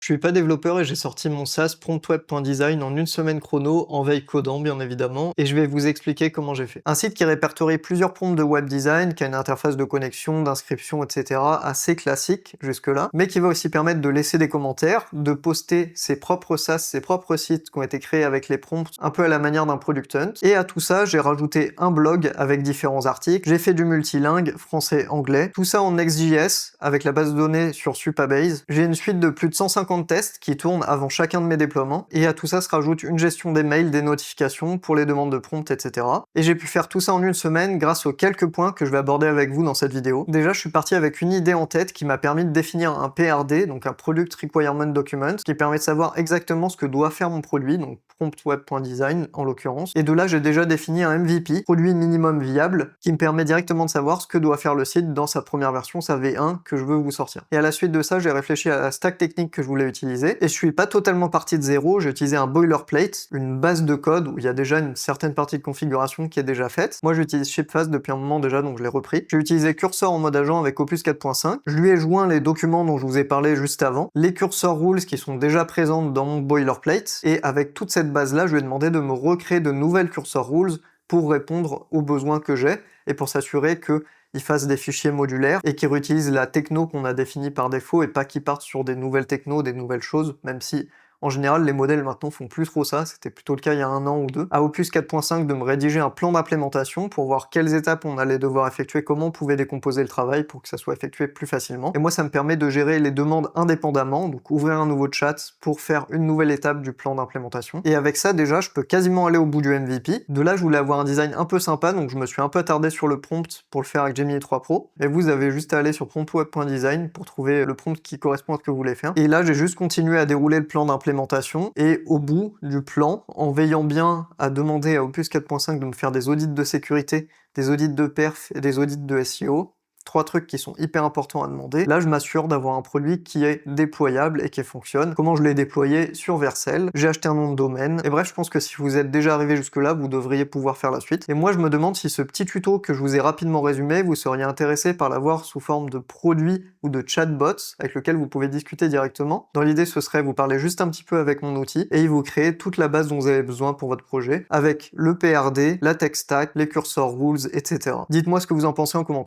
Je suis pas développeur et j'ai sorti mon SaaS promptweb.design en une semaine chrono, en veille codant bien évidemment, et je vais vous expliquer comment j'ai fait. Un site qui répertorie plusieurs prompts de web design, qui a une interface de connexion, d'inscription, etc. assez classique jusque-là, mais qui va aussi permettre de laisser des commentaires, de poster ses propres SaaS, ses propres sites qui ont été créés avec les prompts, un peu à la manière d'un product hunt. Et à tout ça, j'ai rajouté un blog avec différents articles, j'ai fait du multilingue, français-anglais, tout ça en Next.js, avec la base de données sur Supabase. J'ai une suite de plus de 150 tests qui tournent avant chacun de mes déploiements, et à tout ça se rajoute une gestion des mails, des notifications pour les demandes de prompt, etc. Et j'ai pu faire tout ça en une semaine grâce aux quelques points que je vais aborder avec vous dans cette vidéo. Déjà, je suis parti avec une idée en tête qui m'a permis de définir un PRD, donc un Product Requirement Document, qui permet de savoir exactement ce que doit faire mon produit, donc promptweb.design en l'occurrence. Et de là, j'ai déjà défini un MVP, produit minimum viable, qui me permet directement de savoir ce que doit faire le site dans sa première version, sa V1, que je veux vous sortir. Et à la suite de ça, j'ai réfléchi à la stack technique que je voulais utiliser, et je suis pas totalement parti de zéro, j'ai utilisé un boilerplate, une base de code où il y a déjà une certaine partie de configuration qui est déjà faite. Moi j'utilise Shapefast depuis un moment déjà, donc je l'ai repris. J'ai utilisé Cursor en mode agent avec Opus 4.5, je lui ai joint les documents dont je vous ai parlé juste avant, les cursor rules qui sont déjà présentes dans mon boilerplate, et avec toute cette base là, je lui ai demandé de me recréer de nouvelles cursor rules pour répondre aux besoins que j'ai, et pour s'assurer que ils fassent des fichiers modulaires et qu'ils réutilisent la techno qu'on a définie par défaut et pas qu'ils partent sur des nouvelles technos, des nouvelles choses, même si en général les modèles maintenant font plus trop ça, c'était plutôt le cas il y a un an ou deux. À Opus 4.5 de me rédiger un plan d'implémentation pour voir quelles étapes on allait devoir effectuer, comment on pouvait décomposer le travail pour que ça soit effectué plus facilement. Et moi ça me permet de gérer les demandes indépendamment, donc ouvrir un nouveau chat pour faire une nouvelle étape du plan d'implémentation. Et avec ça déjà je peux quasiment aller au bout du MVP. De là je voulais avoir un design un peu sympa, donc je me suis un peu attardé sur le prompt pour le faire avec Gemini 3 Pro. Et vous avez juste à aller sur promptweb.design pour trouver le prompt qui correspond à ce que vous voulez faire. Et là j'ai juste continué à dérouler le plan d'implémentation, et au bout du plan, en veillant bien à demander à Opus 4.5 de me faire des audits de sécurité, des audits de perf et des audits de SEO, trois trucs qui sont hyper importants à demander. Là, je m'assure d'avoir un produit qui est déployable et qui fonctionne. Comment je l'ai déployé? Sur Vercel. J'ai acheté un nom de domaine. Et bref, je pense que si vous êtes déjà arrivé jusque-là, vous devriez pouvoir faire la suite. Et moi, je me demande si ce petit tuto que je vous ai rapidement résumé, vous seriez intéressé par l'avoir sous forme de produit ou de chatbots avec lequel vous pouvez discuter directement. Dans l'idée, ce serait vous parler juste un petit peu avec mon outil et il vous crée toute la base dont vous avez besoin pour votre projet avec le PRD, la tech stack, les cursor rules, etc. Dites-moi ce que vous en pensez en commentaire.